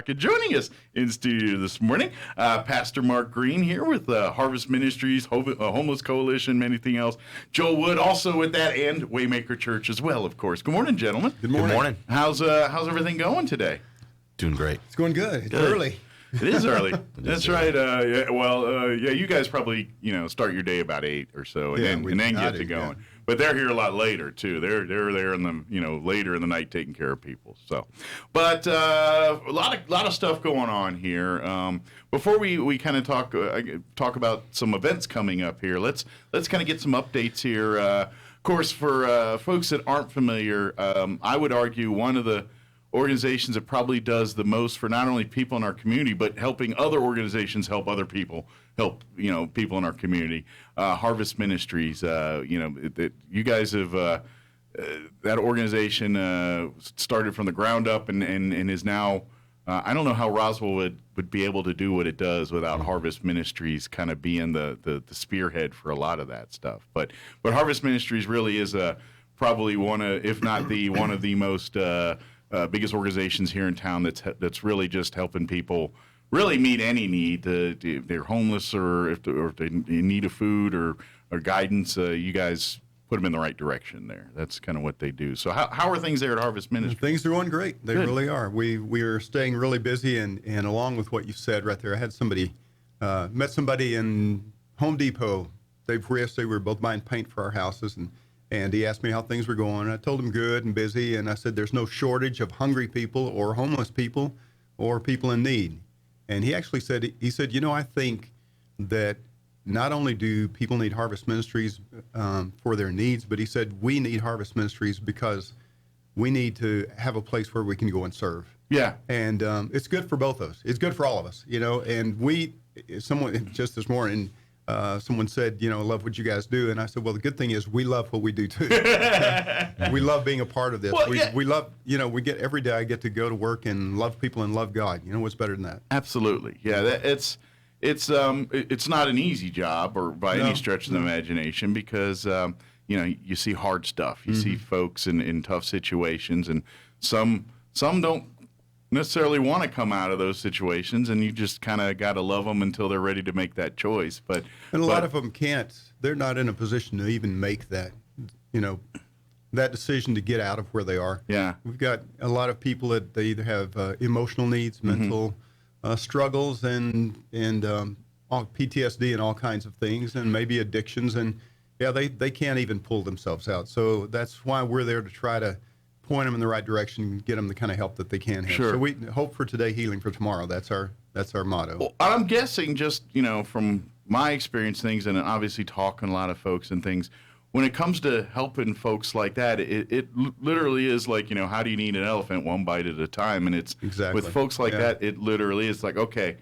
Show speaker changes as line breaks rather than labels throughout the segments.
And joining us in studio this morning, Pastor Mark Green here with Harvest Ministries, Homeless Coalition, anything else. Joel Wood also with that, and Waymaker Church as well, of course. Good morning, gentlemen.
Good morning.
Good morning.
How's everything going today?
Doing great.
It's going good. It's
Good.
early.
It is early. That's right. You guys probably start your day about 8 or so, and then get to going. Yeah. But they're here a lot later too. They're there in the later in the night taking care of people. So, but a lot of stuff going on here. Before we kind of talk about some events coming up here, let's kind of get some updates here. Of course, for folks that aren't familiar, I would argue one of the organizations that probably does the most for not only people in our community, but helping other organizations help other people, help people in our community. Harvest Ministries, you guys have that organization started from the ground up and is now. I don't know how Roswell would be able to do what it does without Harvest Ministries kind of being the spearhead for a lot of that stuff. But Harvest Ministries really is probably one of, if not one of the most biggest organizations here in town that's really just helping people really meet any need. If they're homeless or if they need of food or guidance, you guys put them in the right direction there. That's kind of what they do. So how are things there at Harvest Ministries?
Things are going great. They really are. We are staying really busy, and along with what you said right there, I had met somebody in Home Depot day before yesterday. We were both buying paint for our houses, and he asked me how things were going. I told him good and busy, and I said there's no shortage of hungry people or homeless people or people in need. And he actually said, I think that not only do people need Harvest Ministries for their needs, but he said we need Harvest Ministries because we need to have a place where we can go and serve.
Yeah.
And it's good for both of us. It's good for all of us, and someone just this morning, someone said, I love what you guys do. And I said, well, the good thing is we love what we do too. We love being a part of this.
Well,
we love, we get every day I get to go to work and love people and love God. What's better than that?
Absolutely. Yeah. It's not an easy job or by any stretch of the imagination because, you see hard stuff. You see folks in tough situations, and some don't necessarily want to come out of those situations, and you just kind of got to love them until they're ready to make that choice. But
a lot of them can't. They're not in a position to even make that, that decision to get out of where they are.
Yeah,
we've got a lot of people that they either have emotional needs, mental struggles, and all PTSD and all kinds of things, and maybe addictions, and they can't even pull themselves out. So that's why we're there to try to point them in the right direction and get them the kind of help that they can have.
Sure.
So we hope for today, healing for tomorrow. That's our motto.
Well, I'm guessing just, from my experience things and obviously talking to a lot of folks and things, when it comes to helping folks like that, it literally is like, how do you eat an elephant one bite at a time? And it's
exactly.
With folks like that, it literally is like, okay,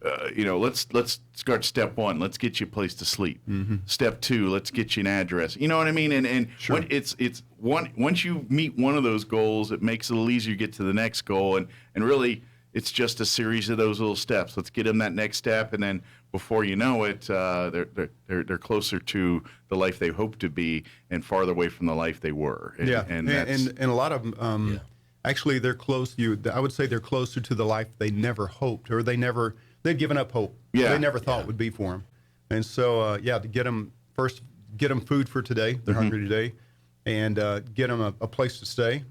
let's start step 1. Let's get you a place to sleep. Mm-hmm. Step 2, let's get you an address. You know what I mean? And
sure.
when it's once you meet one of those goals, it makes it a little easier to get to the next goal. And really, it's just a series of those little steps. Let's get them that next step, and then before you know it, they're closer to the life they hope to be and farther away from the life they were. And
a lot of them, actually, they're close. I would say they're closer to the life they never hoped, or they'd given up hope.
Yeah.
They never thought would be for them. And so, to get them food for today. They're hungry today, and get them a place to stay.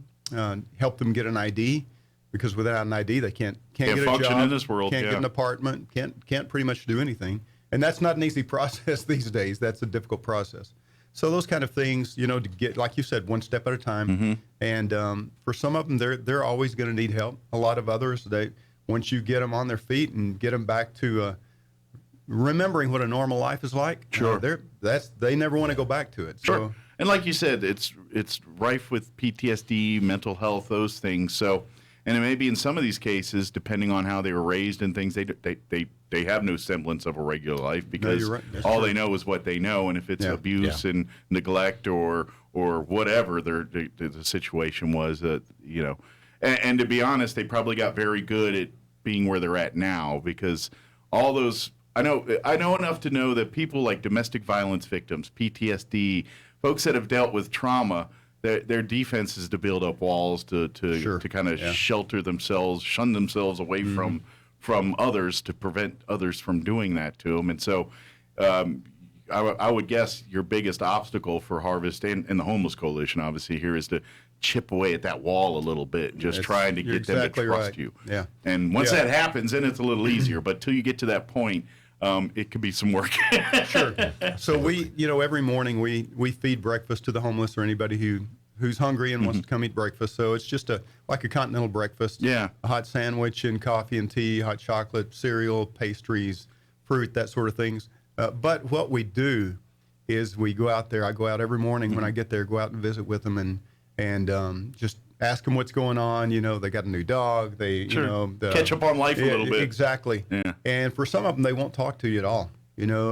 Help them get an ID, because without an ID, they can't get a
function
job,
in this world.
can't get an apartment, can't pretty much do anything. And that's not an easy process these days. That's a difficult process. So those kind of things, to get, like you said, one step at a time.
Mm-hmm.
And for some of them, they're always going to need help. A lot of others, once you get them on their feet and get them back to remembering what a normal life is like,
sure,
they never want to go back to it.
Sure.
So,
and like you said, it's rife with PTSD, mental health, those things. So, and maybe in some of these cases, depending on how they were raised and things, they have no semblance of a regular life because
right.
all they know is what they know, and if it's abuse and neglect or whatever the situation was, and to be honest, they probably got very good at being where they're at now, because all those I know enough to know that people like domestic violence victims, PTSD, folks that have dealt with trauma, their defense is to build up walls to kind of shelter themselves, shun themselves away from others to prevent others from doing that to them. And so I would guess your biggest obstacle for Harvest and the Homeless Coalition, obviously, here is to chip away at that wall a little bit, just trying to get them to trust you.
Yeah.
And once that happens, then it's a little easier. But till you get to that point, it could be some work.
Sure. So we, every morning we feed breakfast to the homeless or anybody who's hungry and wants to come eat breakfast. So it's just like a continental breakfast.
Yeah.
A hot sandwich and coffee and tea, hot chocolate, cereal, pastries, fruit, that sort of things. But what we do is we go out there. I go out every morning when I get there, go out and visit with them and just ask them what's going on. They got a new dog. They,
catch up on life a little bit.
Exactly.
Yeah.
And for some of them, they won't talk to you at all.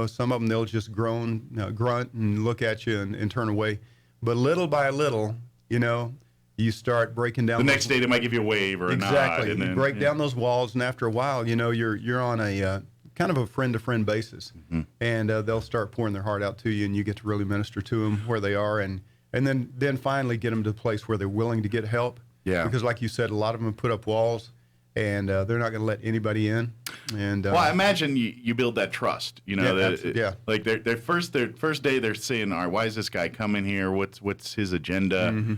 Some of them, they'll just grunt and look at you and turn away. But little by little, you start breaking down.
The next day, they might give you a wave or a nod.
Exactly. You break down those walls, and after a while, you're on a kind of a friend-to-friend basis, and they'll start pouring their heart out to you, and you get to really minister to them where they are, and then finally get them to the place where they're willing to get help.
Yeah.
Because like you said, a lot of them put up walls, and they're not going to let anybody in. And
well, I imagine you build that trust. Like their first day, they're saying, "All right, why is this guy coming here? What's his agenda?"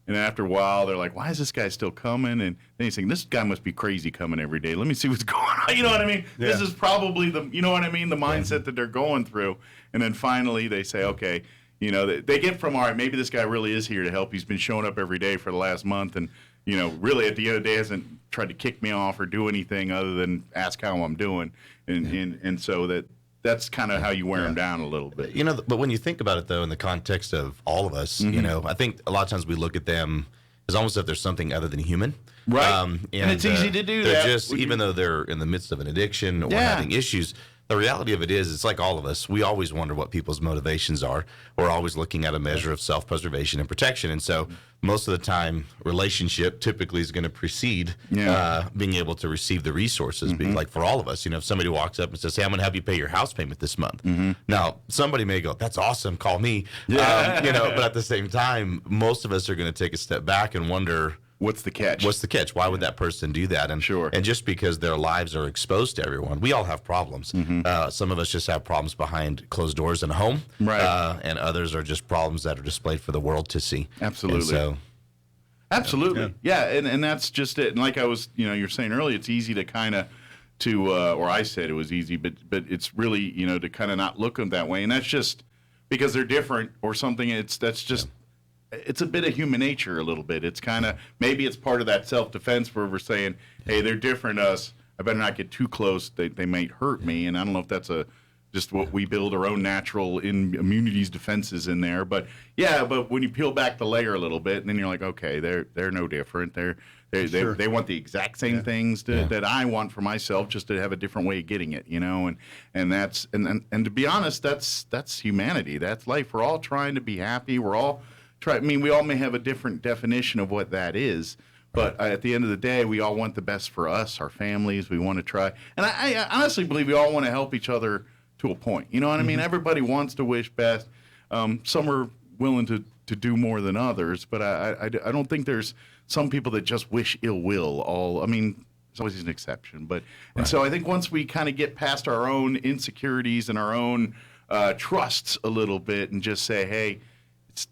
And after a while, they're like, "Why is this guy still coming?" And then he's saying, "This guy must be crazy coming every day. Let me see what's going on." You know what I mean? Yeah. This is probably the mindset that they're going through. And then finally, they say, "Okay." They get from, all right, maybe this guy really is here to help. He's been showing up every day for the last month, and really at the end of the day hasn't tried to kick me off or do anything other than ask how I'm doing, and so that's kind of how you wear them down a little bit.
But when you think about it, though, in the context of all of us, I think a lot of times we look at them as almost if there's something other than human.
Right. And it's easy to do
they're
that.
Just, even though they're in the midst of an addiction or having issues, the reality of it is, it's like all of us. We always wonder what people's motivations are. We're always looking at a measure of self-preservation and protection. And so most of the time, relationship typically is going to precede being able to receive the resources. Like for all of us, if somebody walks up and says, "Hey, I'm going to have you pay your house payment this month." Now, somebody may go, "That's awesome. Call me." But at the same time, most of us are going to take a step back and wonder,
what's the catch?
What's the catch? Why would that person do that? And and just because their lives are exposed to everyone, we all have problems. Some of us just have problems behind closed doors in a home,
right?
And others are just problems that are displayed for the world to see.
Absolutely. Absolutely. Yeah. And that's just it. And like I was, you're saying earlier, it's easy to kind of or I said it was easy, but it's really, to kind of not look them that way. And that's just because they're different or something. It's a bit of human nature a little bit. It's kind of, maybe it's part of that self-defense where we're saying, hey, they're different to us. I better not get too close. They might hurt me. And I don't know if that's just what we build our own natural immunities defenses in there. But but when you peel back the layer a little bit, and then you're like, okay, they're no different. They want the exact same things that I want for myself, just to have a different way of getting it, and that's and to be honest, that's humanity. That's life. We're all trying to be happy. We're all we all may have a different definition of what that is, but at the end of the day, we all want the best for us, our families. We want to try, and I honestly believe we all want to help each other to a point. You know what I mean? Everybody wants to wish best. Some are willing to do more than others, but I don't think there's some people that just wish ill will. There's always an exception, but and so I think once we kind of get past our own insecurities and our own trusts a little bit, and just say, hey, it's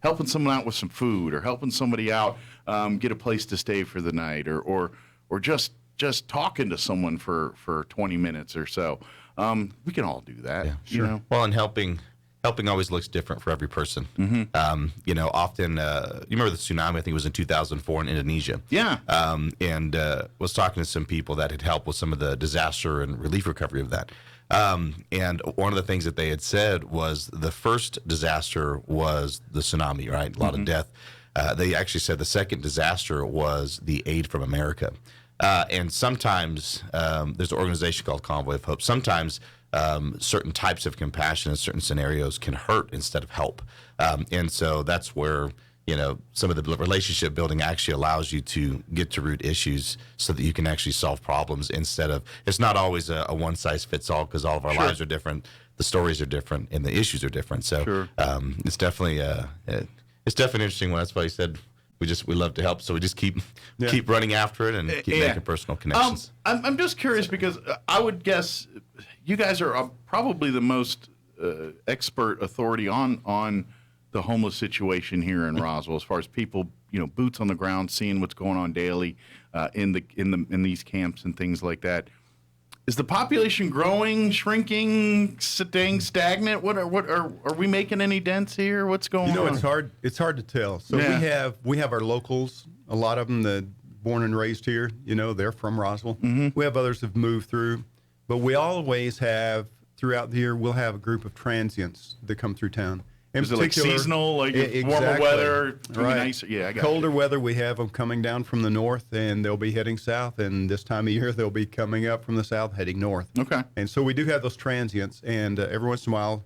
helping someone out with some food, or helping somebody out get a place to stay for the night, or just talking to someone for 20 minutes or so. We can all do that.
Yeah, sure. Well, and helping always looks different for every person. Often, you remember the tsunami, I think it was in 2004 in Indonesia.
Yeah.
And was talking to some people that had helped with some of the disaster and relief recovery of that. And one of the things that they had said was the first disaster was the tsunami, right? A lot of death. They actually said the second disaster was the aid from America. And sometimes there's an organization called Convoy of Hope. Sometimes certain types of compassion in certain scenarios can hurt instead of help. And so that's where, some of the relationship building actually allows you to get to root issues so that you can actually solve problems instead of, it's not always a one size fits all, because all of our lives are different. the stories are different and the issues are different. So
Sure.
It's definitely an interesting one. That's why he said we love to help, so we just keep running after it and keep making personal connections.
I'm just curious because I would guess you guys are probably the most expert authority on the homeless situation here in Roswell, as far as people, boots on the ground, seeing what's going on daily in these camps and things like that. Is the population growing, shrinking, staying stagnant? What are we making any dents here? What's going on?
It's hard to tell. So we have our locals, a lot of them that born and raised here, they're from Roswell. Mm-hmm. We have others have moved through, but we always have throughout the year we'll have a group of transients that come through town.
Is it like seasonal, like warmer weather,
right?
Nicer? Yeah, I got
colder weather. We have them coming down from the north, and they'll be heading south. And this time of year, they'll be coming up from the south, heading north.
Okay.
And so we do have those transients, and every once in a while,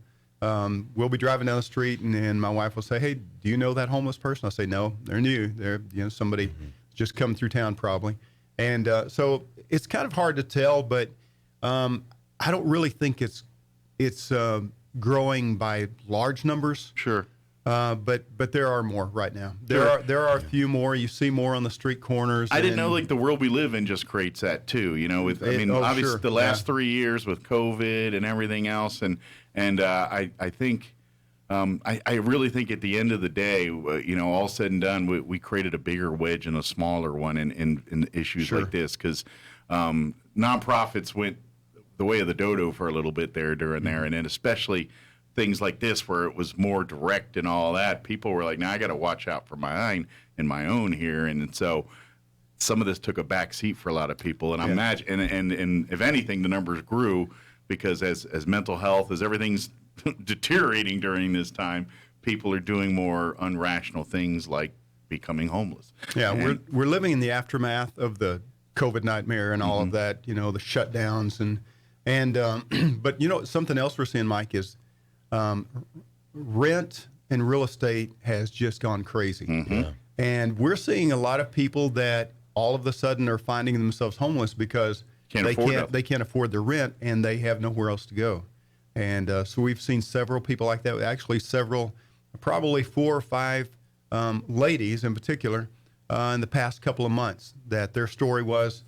we'll be driving down the street, and my wife will say, "Hey, do you know that homeless person?" I'll say, "No, they're new. They're somebody just come through town probably." And so it's kind of hard to tell, but I don't really think it's growing by large numbers.
Sure.
But there are more right now. There are a few more. You see more on the street corners.
I didn't know like the world we live in just creates that too. Obviously
sure.
the last 3 years with COVID and everything else, and I think I really think at the end of the day, all said and done, we created a bigger wedge and a smaller one in issues
Sure.
like this because nonprofits went the way of the dodo for a little bit during there, and then especially things like this where it was more direct and all that. People were like, "Now I got to watch out for my own here," and so some of this took a back seat for a lot of people. And I imagine, and if anything, the numbers grew because as mental health, as everything's deteriorating during this time, people are doing more unrational things like becoming homeless.
Yeah, we're living in the aftermath of the COVID nightmare and all of that. The shutdowns and but something else we're seeing, Mike, is rent and real estate has just gone crazy.
Mm-hmm. Yeah.
And we're seeing a lot of people that all of a sudden are finding themselves homeless because they can't afford the rent and they have nowhere else to go. And so we've seen several people like that. Actually, probably 4 or 5 ladies in particular in the past couple of months that their story was,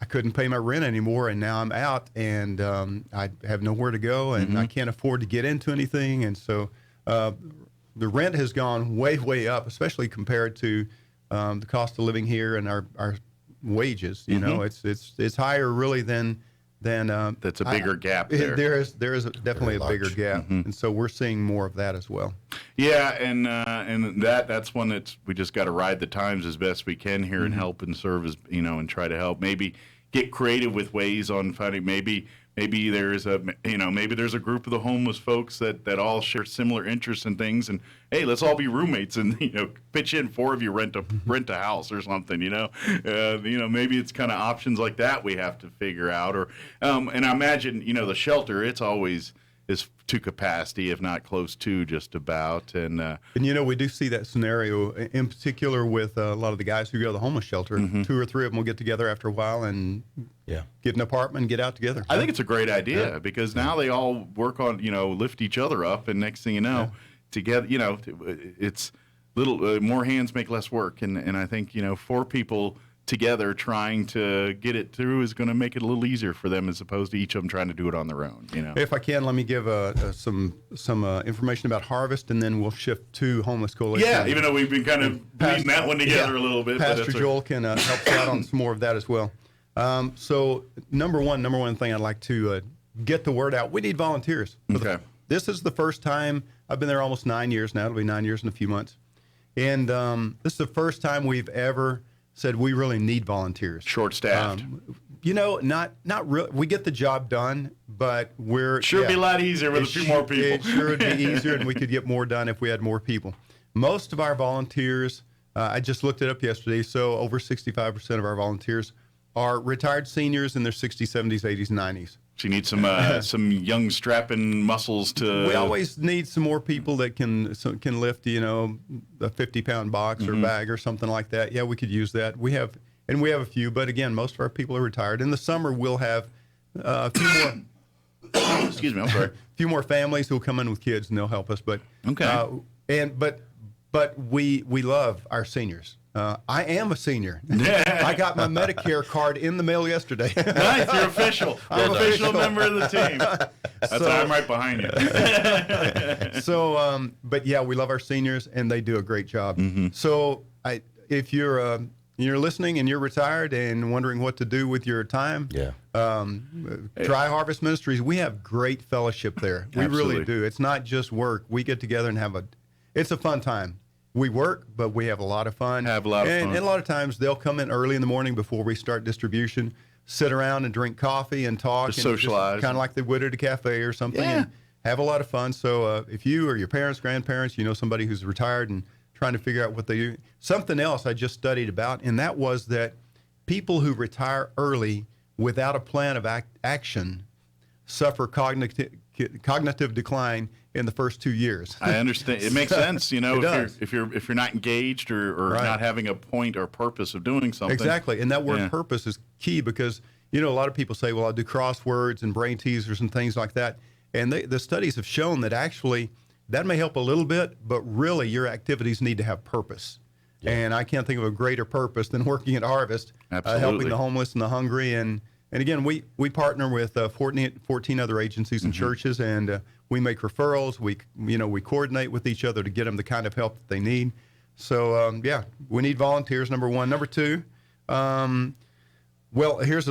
I couldn't pay my rent anymore, and now I'm out, and I have nowhere to go, and I can't afford to get into anything. And so the rent has gone way, way up, especially compared to the cost of living here and our wages. It's higher really than
that's a bigger gap there.
There is definitely a bigger gap, and so we're seeing more of that as well.
Yeah, and that's one that we just got to ride the times as best we can here and help and serve as and try to help. Maybe get creative with ways on finding maybe there's a group of the homeless folks that all share similar interests and things, and hey, let's all be roommates and pitch in 4 of you rent a house or something. Maybe it's kind of options like that we have to figure out. Or and I imagine the shelter, it's always is to capacity, if not close to just about. And
we do see that scenario in particular with a lot of the guys who go to the homeless shelter. 2 or 3 of them will get together after a while and get an apartment and get out together.
I think it's a great idea because now they all work on, lift each other up, and next thing you know, together, it's little more hands make less work, and I think 4 people together trying to get it through is going to make it a little easier for them as opposed to each of them trying to do it on their own.
If I can, let me give some information about Harvest, and then we'll shift to Homeless Coalition.
Yeah, even though we've been kind of bleeding that one together a little bit.
Pastor Joel can help us out on some more of that as well. So number one thing I'd like to get the word out. We need volunteers.
Okay.
This is the first time. I've been there almost 9 years now. It'll be 9 years in a few months. And this is the first time we've ever said we really need volunteers.
Short-staffed.
Not really. We get the job done, but it'd
be a lot easier with a few more people.
It sure would be easier, and we could get more done if we had more people. Most of our volunteers, I just looked it up yesterday, so over 65% of our volunteers are retired seniors in their 60s, 70s, 80s, and 90s.
So you need some young strapping muscles to.
We always need some more people that can lift, a 50-pound box or bag or something like that. Yeah, we could use that. We have a few, but again, most of our people are retired. In the summer, we'll have a few more.
Excuse me, I'm sorry.
A few more families who'll come in with kids and they'll help us. But
okay.
But we love our seniors. I am a senior. I got my Medicare card in the mail yesterday.
Nice, you're official. You're an official member of the team. That's why I'm right behind you.
So, but yeah, we love our seniors, and they do a great job.
Mm-hmm.
So, if you're listening and you're retired and wondering what to do with your time, Dry Harvest Ministries, we have great fellowship there. We really do. It's not just work. We get together and it's a fun time. We work, but we have a lot of fun.
And a
lot of times they'll come in early in the morning before we start distribution, sit around and drink coffee and talk.
Just socialize.
Kind of like they would at a cafe or something.
Yeah.
And have a lot of fun. So if you or your parents, grandparents, you know somebody who's retired and trying to figure out what they do. Something else I just studied about, and that was that people who retire early without a plan of action suffer cognitive decline in the first 2 years.
I understand. It makes sense, if you're not engaged or not having a point or purpose of doing something.
Exactly, and that word purpose is key because a lot of people say, "Well, I'll do crosswords and brain teasers and things like that," and the studies have shown that actually that may help a little bit, but really your activities need to have purpose. Yeah. And I can't think of a greater purpose than working at Harvest, helping the homeless and the hungry. And again, we partner with 14 other agencies and churches, and we make referrals. We coordinate with each other to get them the kind of help that they need. So we need volunteers. Number one. Number two. Here's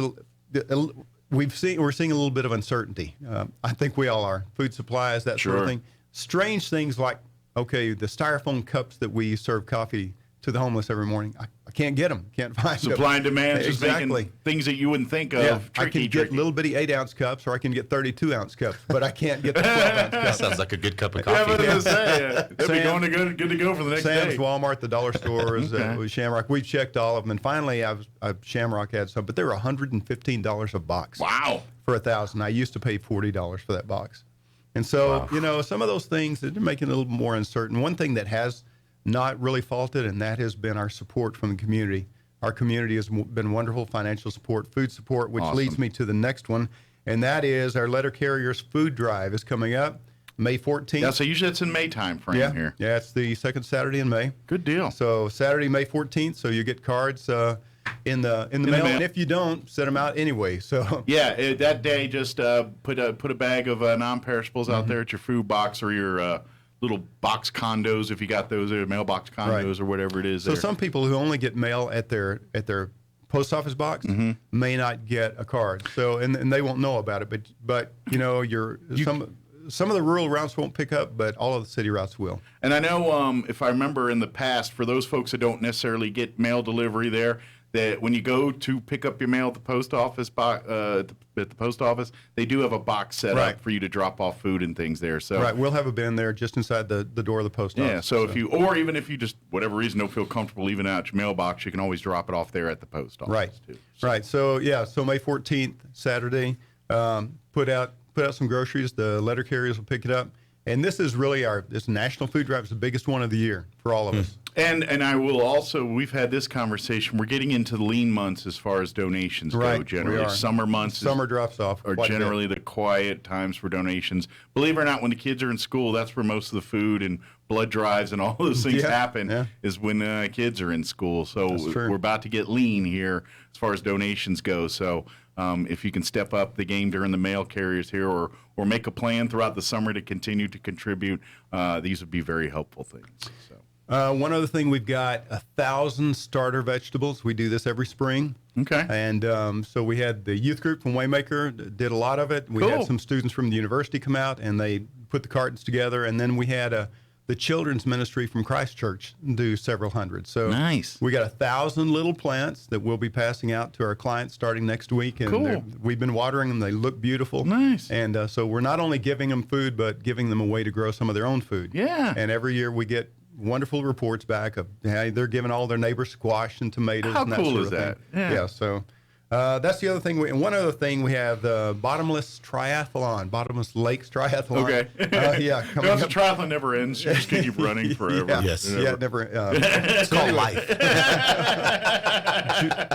we're seeing a little bit of uncertainty. I think we all are. Food supplies, that sort of thing. Strange things like the styrofoam cups that we serve coffee to the homeless every morning. I can't get them. Can't find them.
Supply and demand.
Exactly.
Things that you wouldn't think of.
Yeah, I can get little bitty 8-ounce cups, or I can get 32-ounce cups, but I can't get the 12-ounce cups.
That sounds like a good cup of coffee.
Yeah, I was going to say, they'd be good to go for the next
Sam's,
day.
Walmart, the dollar stores, Shamrock. We checked all of them, and finally, Shamrock had some, but they were $115 a box.
Wow.
For 1,000. I used to pay $40 for that box. And so, some of those things that are making it a little more uncertain. One thing that has not really faltered, and that has been our support from the community. Our community has been wonderful, financial support, food support, which leads me to the next one, and that is our letter carriers food drive is coming up May 14th.
Yeah, so usually it's in May time frame here.
Yeah, it's the second Saturday in May.
Good deal.
So Saturday, May 14th, so you get cards in the mail, and if you don't, send them out anyway. So
that day, just put a bag of non-perishables out there at your food box or your little box condos, if you got those, or mailbox condos or whatever it is.
So some people who only get mail at their post office box may not get a card. So and they won't know about it. But some of the rural routes won't pick up, but all of the city routes will.
And I know if I remember in the past, for those folks that don't necessarily get mail delivery there, that when you go to pick up your mail at the post office, they do have a box set up for you to drop off food and things there. So
we'll have a bin there just inside the door of the post office.
Yeah, so even if you just whatever reason don't feel comfortable leaving out your mailbox, you can always drop it off there at the post office too. So.
So May 14th, Saturday, put out some groceries. The letter carriers will pick it up. And this is really this National Food Drive is the biggest one of the year for all of us.
And I will also, we've had this conversation, we're getting into the lean months as far as donations go generally. Summer months.
Summer drops off.
Are generally the quiet times for donations. Believe it or not, when the kids are in school, that's where most of the food and blood drives and all those things happen is when kids are in school. So we're about to get lean here as far as donations go. So if you can step up the game during the mail carriers here or make a plan throughout the summer to continue to contribute, these would be very helpful things. So.
One other thing, we've got 1,000 starter vegetables. We do this every spring.
Okay.
And so we had the youth group from Waymaker did a lot of it. We had some students from the university come out and they put the cartons together. And then we had the children's ministry from Christ Church do several hundred. So
nice.
We got 1,000 little plants that we'll be passing out to our clients starting next week. And we've been watering them. They look beautiful.
Nice.
And so we're not only giving them food, but giving them a way to grow some of their own food.
Yeah.
And every year we get wonderful reports back of they're giving all their neighbors squash and tomatoes.
How
and that
cool
sort
is
of
that?
Thing. Yeah. So that's the other thing. And one other thing, we have the Bottomless Lakes Triathlon.
Okay. The triathlon never ends. You just keep running forever.
Yes.
It never.
It's called life.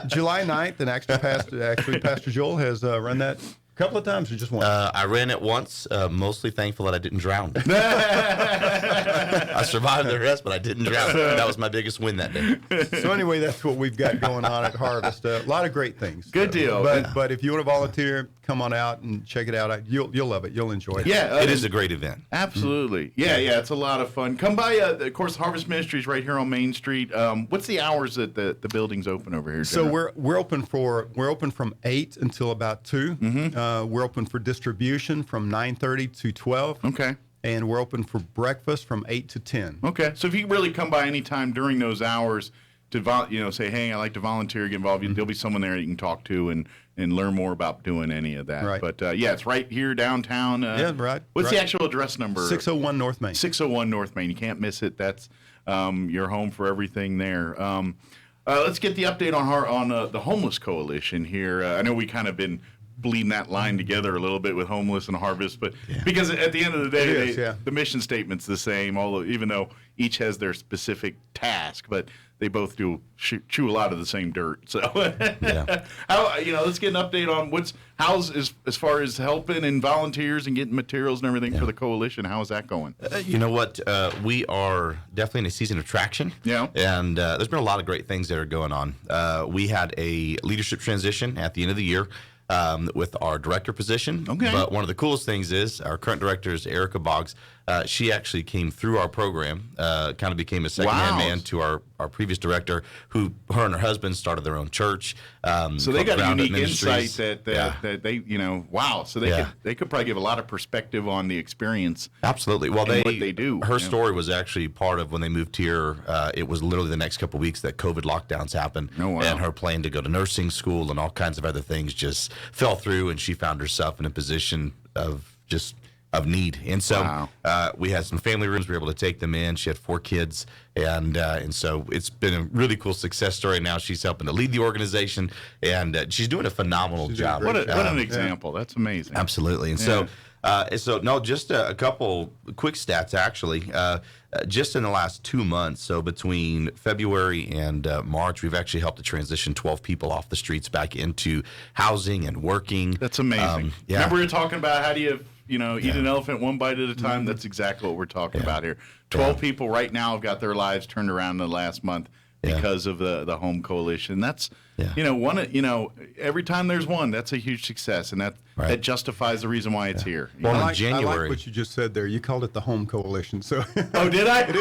July 9th, and actually Pastor Joel has run that couple of times or just once?
I ran it once, mostly thankful that I didn't drown. I survived the rest, but I didn't drown. That was my biggest win that day.
So anyway, that's what we've got going on at Harvest. A lot of great things.
Good deal.
But if you want to volunteer, come on out and check it out. You'll love it. You'll enjoy it.
Yeah,
it is a great event.
Absolutely. Yeah, it's a lot of fun. Come by, of course, Harvest Ministries right here on Main Street. What's the hours that the building's open over here,
So
General?
we're open from 8 until about 2.
Mm-hmm.
We're open for distribution from 9:30 to 12.
Okay.
And we're open for breakfast from 8 to 10.
Okay. So if you really come by any time during those hours to say, hey, I like to volunteer, get involved, there'll be someone there you can talk to and learn more about doing any of that.
Right.
But it's right here downtown.
Right.
What's the actual address number?
601 North Main.
601 North Main. You can't miss it. That's your home for everything there. Let's get the update on the Homeless Coalition here. I know we kind of been bleeding that line together a little bit with Homeless and Harvest, but because at the end of the day, the mission statement's the same, even though each has their specific task, but they both do chew a lot of the same dirt. So, let's get an update on how's as far as helping and volunteers and getting materials and everything for the coalition. How is that going?
You know what? We are definitely in a season of traction.
Yeah.
And there's been a lot of great things that are going on. We had a leadership transition at the end of the year. With our director position.
Okay.
But one of the coolest things is our current director is Erica Boggs. She actually came through our program, kind of became a second-hand man to our previous director, her and her husband started their own church.
So they got a unique
Ministries.
insight that they, So they could probably give a lot of perspective on the experience.
Absolutely. Well,
what they do.
Her story was actually part of when they moved here. It was literally the next couple of weeks that COVID lockdowns happened.
Oh, wow.
And her plan to go to nursing school and all kinds of other things just fell through, and she found herself in a position of need. And so we had some family rooms. We were able to take them in. She had 4 kids. And so it's been a really cool success story. Now she's helping to lead the organization, and she's doing a phenomenal job.
What an example. That's amazing.
Absolutely. And just a couple quick stats, actually. Just in the last 2 months, so between February and March, we've actually helped to transition 12 people off the streets back into housing and working.
That's amazing. Remember we were talking about how do you eat an elephant one bite at a time? That's exactly what we're talking about here. 12 people right now have got their lives turned around in the last month because of the Home Coalition. That's every time there's one, that's a huge success, and that justifies the reason why it's here.
Well,
I
in
like
January,
what you just said there. You called it the Home Coalition. So
oh, did I?
It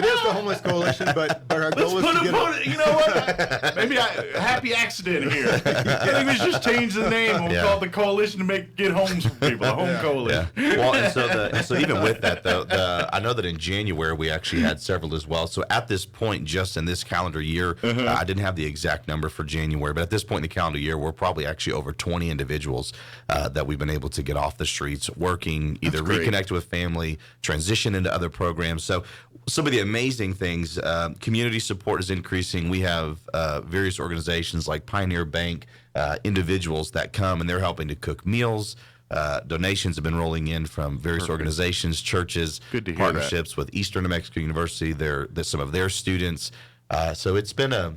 is the Homeless Coalition, but our goal is to get
you know what? Maybe a happy accident here. I think we should just change the name and we'll call it the coalition to get homes for people. The Home Coalition.
Yeah. Well, and so even with that though, I know that in January we actually had several as well. So at this point, just in this calendar year, I didn't have the exact number for January, but at this point in the calendar year, we're probably actually over 20 individuals that we've been able to get off the streets, working, either reconnect with family, transition into other programs. So some of the amazing things, community support is increasing. We have various organizations like Pioneer Bank, individuals that come and they're helping to cook meals. Donations have been rolling in from various organizations, churches, partnerships with Eastern New Mexico University. They're some of their students. So it's been a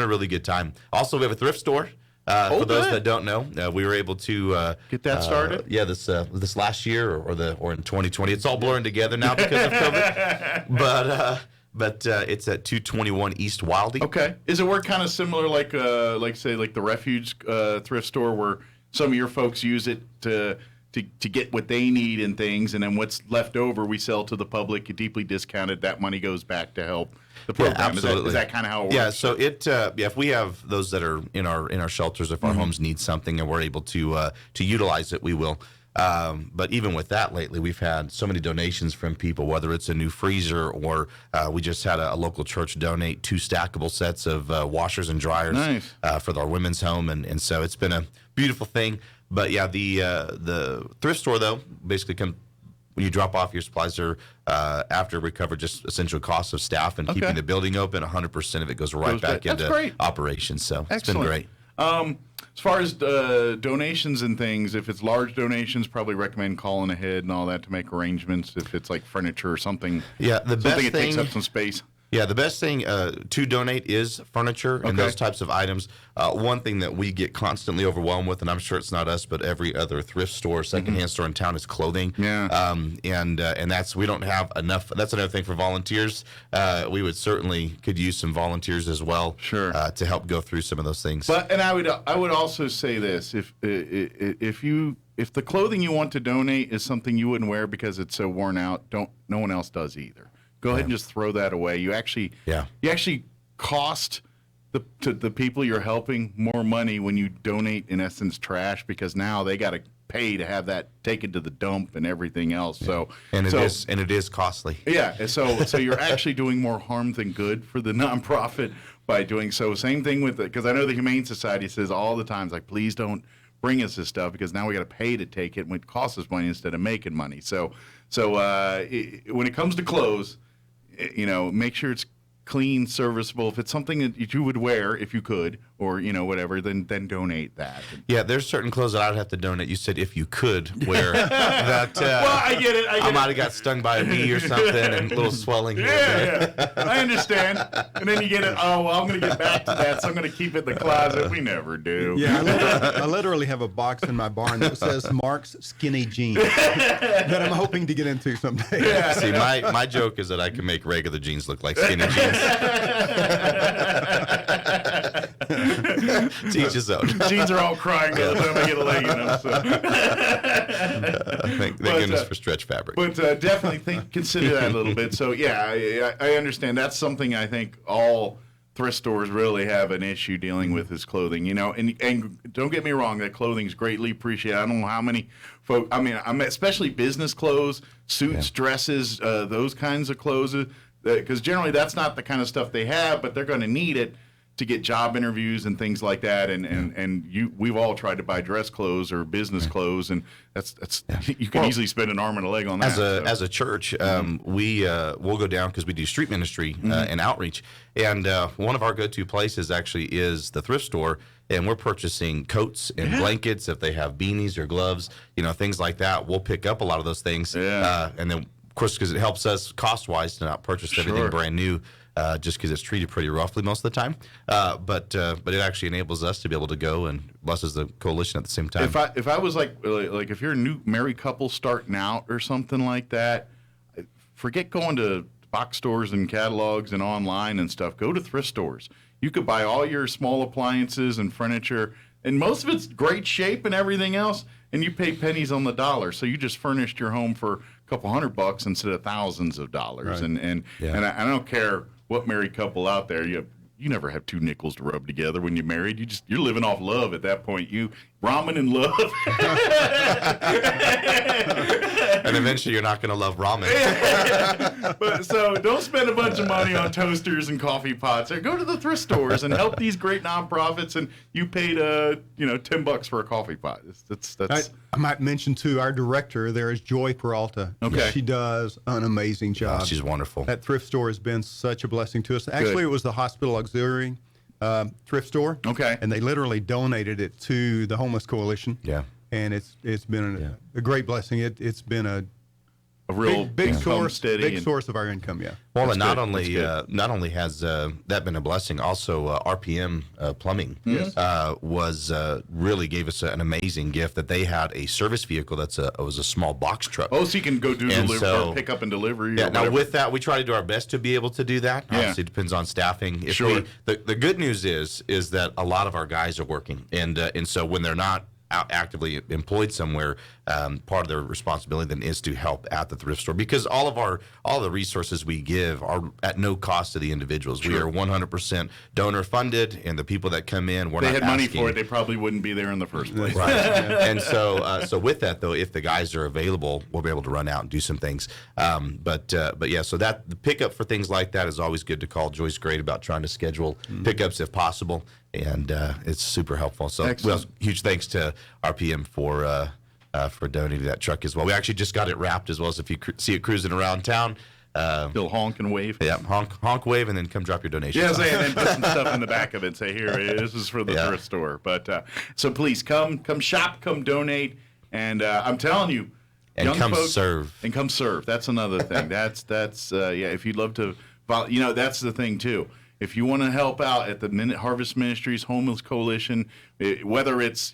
really good time. Also, we have a thrift store. For those that don't know, we were able to
get that started.
This last year or in 2020. It's all blurring together now because of COVID. But it's at 221 East Wildy.
Okay. Is it work kind of similar like the Refuge thrift store, where some of your folks use it to get what they need and things, and then what's left over we sell to the public, deeply discounted. That money goes back to help the program.
Yeah, absolutely.
Is that kind of how it works?
Yeah. So if we have those that are in our shelters, if our homes need something and we're able to utilize it, we will. But even with that, lately we've had so many donations from people, whether it's a new freezer or we just had a local church donate 2 stackable sets of washers and dryers for our women's home, and so it's been a beautiful thing. But yeah, the thrift store though basically when you drop off your supplies are after we cover just essential costs of staff and keeping the building open. 100% of it goes back into operations. So it's been great.
As far as donations and things, if it's large donations, probably recommend calling ahead and all that to make arrangements. If it's like furniture or something,
the best
something
thing
that takes up some space.
Yeah, the best thing to donate is furniture and those types of items. One thing that we get constantly overwhelmed with, and I'm sure it's not us, but every other thrift store, secondhand store in town, is clothing.
Yeah.
And that's, we don't have enough. That's another thing for volunteers. We could use some volunteers as well.
Sure.
To help go through some of those things.
And I would also say this: if the clothing you want to donate is something you wouldn't wear because it's so worn out, no one else does either. Go ahead and just throw that away. You actually cost the people you're helping more money when you donate, in essence, trash, because now they got to pay to have that taken to the dump and everything else. So
it is costly.
Yeah. So you're actually doing more harm than good for the nonprofit by doing so. Same thing with because I know the Humane Society says all the time, like, please don't bring us this stuff because now we got to pay to take it, and it costs us money instead of making money. So when it comes to clothes, make sure it's clean, serviceable. If it's something that you would wear if you could, or whatever, then donate that.
Yeah, there's certain clothes that I would have to donate. You said if you could wear that.
Well, I get it.
I might have got stung by a bee or something and a little swelling.
Yeah. I understand. And then you get it. Oh, well, I'm going to get back to that, so I'm going to keep it in the closet. We never do.
Yeah, I literally have a box in my barn that says Mark's Skinny Jeans that I'm hoping to get into someday.
Yeah.
See, my joke is that I can make regular jeans look like skinny jeans. To each his own.
Jeans are all crying by the time I get a leg in them. So.
Thank goodness for stretch fabric.
But definitely consider that a little bit. So, yeah, I understand. That's something I think all thrift stores really have an issue dealing with is clothing, and don't get me wrong, that clothing is greatly appreciated. I don't know how many folks, especially business clothes, suits, dresses, those kinds of clothes, because generally that's not the kind of stuff they have, but they're going to need it to get job interviews and things like that, and we've all tried to buy dress clothes or business clothes, and that's you can easily spend an arm and a leg on that.
As a church, we'll go down because we do street ministry and outreach, and one of our go-to places actually is the thrift store, and we're purchasing coats and blankets. If they have beanies or gloves, things like that, we'll pick up a lot of those things, and then of course because it helps us cost-wise to not purchase everything brand new. Just because it's treated pretty roughly most of the time, but it actually enables us to be able to go and blesses the coalition at the same time.
If I was like if you're a new married couple starting out or something like that, forget going to box stores and catalogs and online and stuff. Go to thrift stores. You could buy all your small appliances and furniture, and most of it's great shape and everything else, and you pay pennies on the dollar. So you just furnished your home for a couple $100 instead of thousands of dollars.
Right.
And I don't care what married couple out there, you never have two nickels to rub together when you're married. You're living off love at that point. Ramen and love.
And eventually you're not going to love ramen.
But so don't spend a bunch of money on toasters and coffee pots. Or go to the thrift stores and help these great nonprofits, and you paid $10 for a coffee pot. That's
I might mention too, our director there is Joy Peralta.
Okay.
She does an amazing job.
She's wonderful.
That thrift store has been such a blessing to us. Actually, It was the hospital auxiliary thrift store.
Okay.
And they literally donated it to the Homeless Coalition.
Yeah.
And it's been a great blessing. It's been a
real
big source,
steady
source of our income. Yeah.
Well, and not only has that been a blessing, also RPM Plumbing really gave us an amazing gift that they had a service vehicle was a small box truck.
Oh, so you can go do delivery, pick up and delivery.
Yeah. Now with that, we try to do our best to be able to do that.
Yeah.
Obviously, it depends on staffing. The good news is that a lot of our guys are working, and so when they're not actively employed somewhere, part of their responsibility then is to help at the thrift store, because all the resources we give are at no cost to the individuals.
Sure.
We are 100% donor funded, and the people that come in,
they had money for it, they probably wouldn't be there in the first place.
Right. And so with that though, if the guys are available, we'll be able to run out and do some things. But yeah, so that the pickup for things like that is always good to call. Joy's great about trying to schedule pickups if possible, and it's super helpful. So huge thanks to RPM for donating that truck as well. We actually just got it wrapped as well, so if you see it cruising around town,
still honk and wave.
Yeah, honk, wave, and then come drop your donation.
Yeah, and then put some stuff in the back of it and say, here it is. This is for the thrift store. But so please come shop, come donate, and I'm telling you,
and
young
come
folks,
serve.
And come serve. That's another thing. That's if you'd love to that's the thing too. If you want to help out at the Harvest Ministries Homeless Coalition, whether it's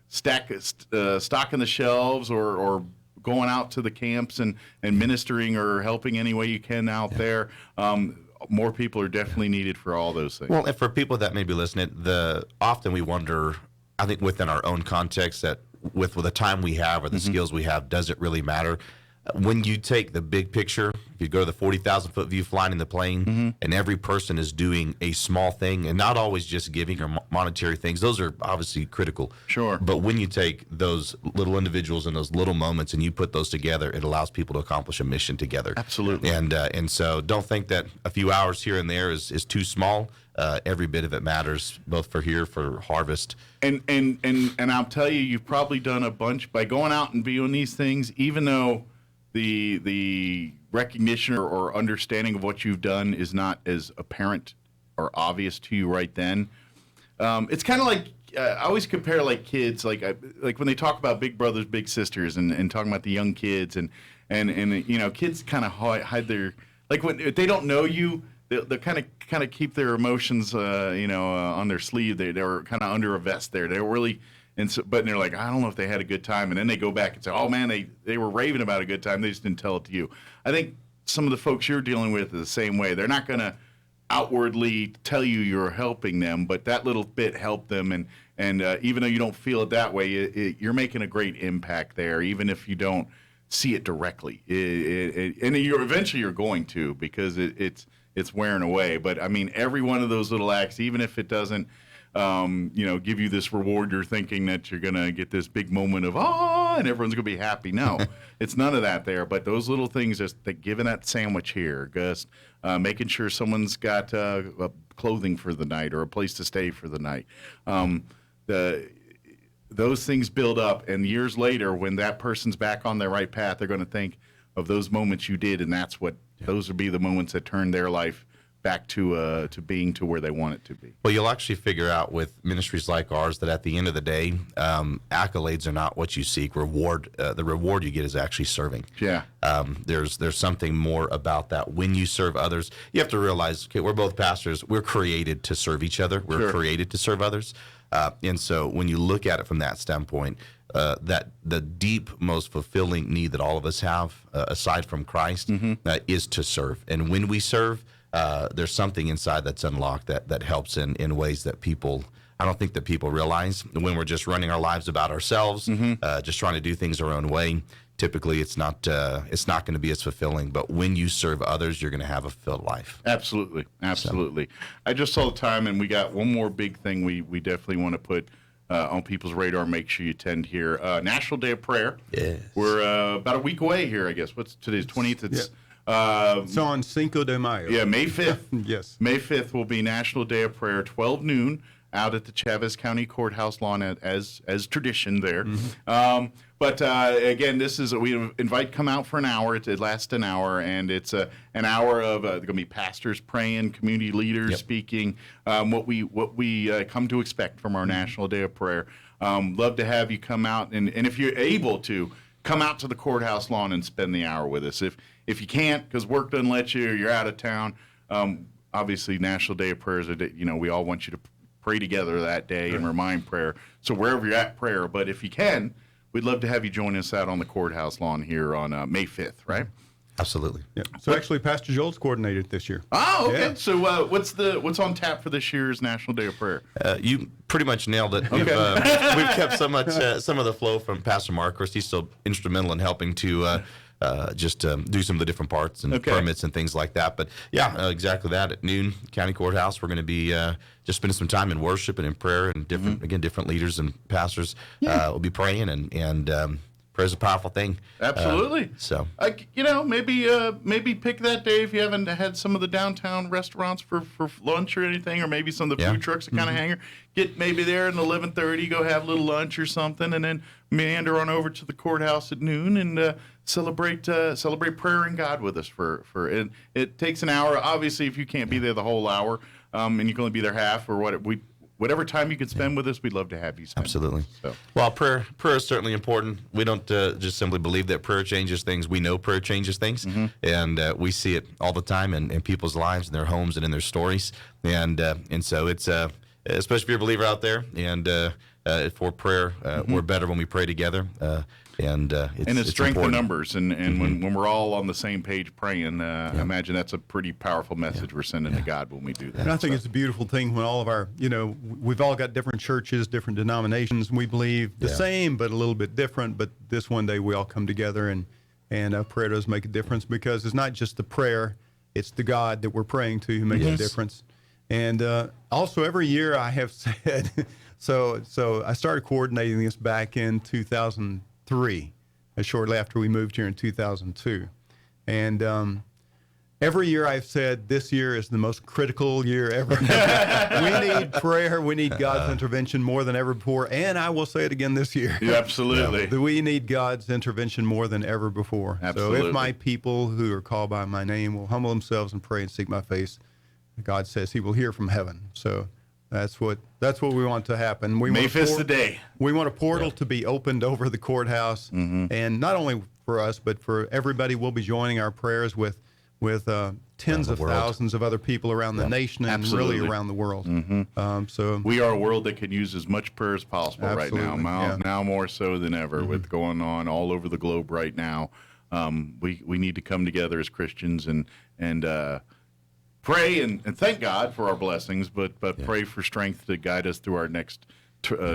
stocking the shelves or going out to the camps and ministering or helping any way you can out there, more people are definitely needed for all those things.
Well, and for people that may be listening, often we wonder, I think within our own context, that with the time we have or the skills we have, does it really matter? When you take the big picture, if you go to the 40,000-foot view flying in the plane, and every person is doing a small thing, and not always just giving or monetary things, those are obviously critical.
Sure.
But when you take those little individuals and those little moments and you put those together, it allows people to accomplish a mission together.
Absolutely.
And so don't think that a few hours here and there is too small. Every bit of it matters, both for Harvest.
And I'll tell you, you've probably done a bunch by going out and doing these things, even though the recognition or understanding of what you've done is not as apparent or obvious to you right then. It's kind of like I always compare like kids, like when they talk about big brothers, big sisters, and talking about the young kids, and kids kind of hide their, like when if they don't know you, they'll kind of keep their emotions on their sleeve. They're kind of under a vest there. They're really. But they're like, I don't know if they had a good time. And then they go back and say, oh, man, they were raving about a good time. They just didn't tell it to you. I think some of the folks you're dealing with are the same way. They're not going to outwardly tell you you're helping them, but that little bit helped them. And even though you don't feel it that way, you're making a great impact there, even if you don't see it directly. And eventually you're going to, because it's wearing away. But, I mean, every one of those little acts, even if it doesn't, give you this reward, you're thinking that you're going to get this big moment of, and everyone's going to be happy. No, it's none of that there. But those little things, just giving that sandwich here, just making sure someone's got clothing for the night or a place to stay for the night. Those things build up, and years later, when that person's back on their right path, they're going to think of those moments you did, and those would be the moments that turn their life back to being to where they want it to be.
Well, you'll actually figure out with ministries like ours that at the end of the day, accolades are not what you seek. The reward you get is actually serving.
Yeah.
There's something more about that. When you serve others, you have to realize, okay, we're both pastors. We're created to serve each other. We're created to serve others. And so when you look at it from that standpoint, that the deep, most fulfilling need that all of us have, aside from Christ, is to serve. And when we serve, there's something inside that's unlocked that helps in ways that I don't think that people realize. When we're just running our lives about ourselves, just trying to do things our own way, typically it's not going to be as fulfilling. But when you serve others, you're going to have a fulfilled life.
Absolutely. So. I just saw the time, and we got one more big thing we definitely want to put on people's radar. Make sure you attend here. National Day of Prayer.
Yes.
We're about a week away here, I guess. What's today's 20th? It's
it's on Cinco de Mayo.
Yeah, May 5th.
Yes.
May 5th will be National Day of Prayer, 12 noon, out at the Chavez County Courthouse lawn as tradition there. But again, we invite come out for an hour. It lasts an hour, and it's an hour of there's going to be pastors praying, community leaders speaking, what we come to expect from our National Day of Prayer. Love to have you come out, and if you're able to, come out to the courthouse lawn and spend the hour with us. If you can't, because work doesn't let you, or you're out of town, obviously National Day of Prayer is we all want you to pray together that day and remind prayer. So wherever you're at, prayer. But if you can, we'd love to have you join us out on the courthouse lawn here on May 5th, right?
Absolutely.
Yeah. So actually, Pastor Joel's coordinated this year.
Oh, okay.
Yeah.
So what's on tap for this year's National Day of Prayer?
You pretty much nailed it.
Okay.
We've kept some of the flow from Pastor Mark. Of course, he's still instrumental in helping to do some of the different parts and permits and things like that. But yeah, exactly that. At noon, County Courthouse, we're going to be just spending some time in worship and in prayer, and different leaders and pastors will be praying, and prayer is a powerful thing.
Absolutely. Maybe pick that day if you haven't had some of the downtown restaurants for lunch or anything, or maybe some of the food trucks that kind of hang. Get maybe there at 11:30, go have a little lunch or something, and then meander on over to the courthouse at noon and celebrate prayer and God with us for it. It takes an hour. Obviously, if you can't be there the whole hour, and you can only be there half or what, whatever time you can spend with us, we'd love to have you spend.
Absolutely.
With us, so.
Well, prayer is certainly important. We don't just simply believe that prayer changes things. We know prayer changes things, and we see it all the time in people's lives, in their homes, and in their stories. And so it's especially if you're a believer out there, and for prayer, we're better when we pray together. And it's
strength
important.
in numbers, and when we're all on the same page praying, I imagine that's a pretty powerful message we're sending to God when we do that.
And I think it's a beautiful thing when all of our, we've all got different churches, different denominations, and we believe the same but a little bit different. But this one day we all come together, and prayer does make a difference, because it's not just the prayer, it's the God that we're praying to who makes a difference. And also every year I have said, so I started coordinating this back in 2003, shortly after we moved here in 2002. And every year I've said this year is the most critical year ever. We need prayer. We need God's intervention more than ever before. And I will say it again this year.
Yeah, absolutely.
We need God's intervention more than ever before.
Absolutely.
So if my people who are called by my name will humble themselves and pray and seek my face, God says he will hear from heaven. So that's what we want to happen.
May 5th the day.
We want a portal to be opened over the courthouse, and not only for us, but for everybody. We'll be joining our prayers with tens of thousands of other people around the nation and really around the world. So
we are a world that can use as much prayer as possible right now. Now more so than ever, with going on all over the globe right now. We need to come together as Christians and pray and thank God for our blessings, but pray for strength to guide us through our next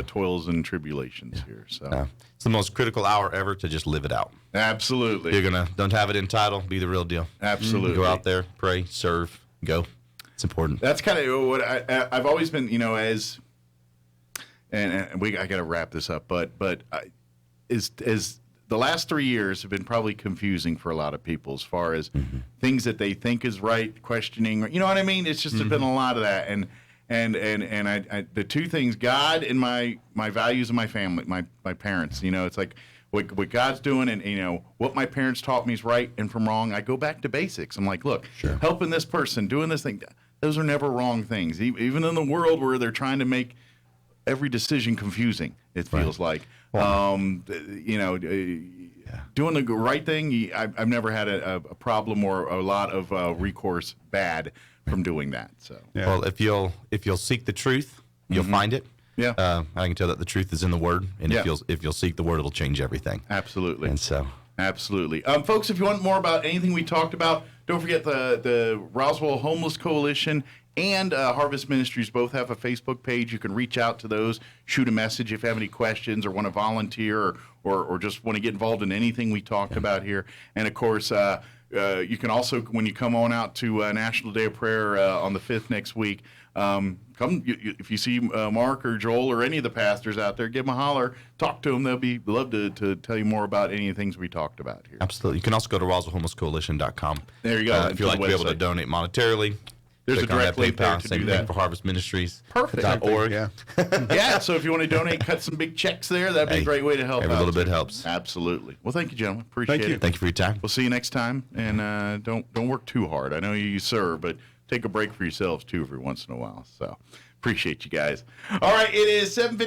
toils and tribulations here. So
it's the most critical hour ever to just live it out.
Absolutely.
Don't have it in title, be the real deal.
Absolutely.
Go out there, pray, serve, go. It's important.
That's kind of what I've always been, as I got to wrap this up, but as the last 3 years have been probably confusing for a lot of people as far as things that they think is right, questioning, you know what I mean? It's just been a lot of that. And I the two things, God and my values and my family, my parents, it's like what God's doing and, what my parents taught me is right and from wrong. I go back to basics. I'm like, look, helping this person, doing this thing, those are never wrong things. Even in the world where they're trying to make every decision confusing, it feels like. Doing the right thing, I've never had a problem or a lot of recourse bad from doing that. So,
well, if you'll seek the truth, you'll find it. Yeah, I can tell that the truth is in the Word, and if you'll seek the Word, it'll change everything.
Absolutely.
And so,
absolutely, folks, if you want more about anything we talked about, don't forget the Roswell Homeless Coalition and Harvest Ministries both have a Facebook page. You can reach out to those, shoot a message if you have any questions or want to volunteer or just want to get involved in anything we talked about here. And, of course, you can also, when you come on out to National Day of Prayer on the 5th next week, if you see Mark or Joel or any of the pastors out there, give them a holler, talk to them. They'll love to tell you more about any of the things we talked about here.
Absolutely. You can also go to RoswellHomelessCoalition.com.
There you go.
If you'd like to be able to donate monetarily.
There's a direct link there to
same
do
thing
that.
for Harvest Ministries.
Perfect.
Yeah.
Yeah, so if you want to donate, cut some big checks there, that'd be a great way to help
every
out.
little bit helps.
Absolutely. Well, thank you, gentlemen. Appreciate it.
Thank you for your time.
We'll see you next time, and don't work too hard. I know you serve, but take a break for yourselves, too, every once in a while. So appreciate you guys. All right, it is 7:50.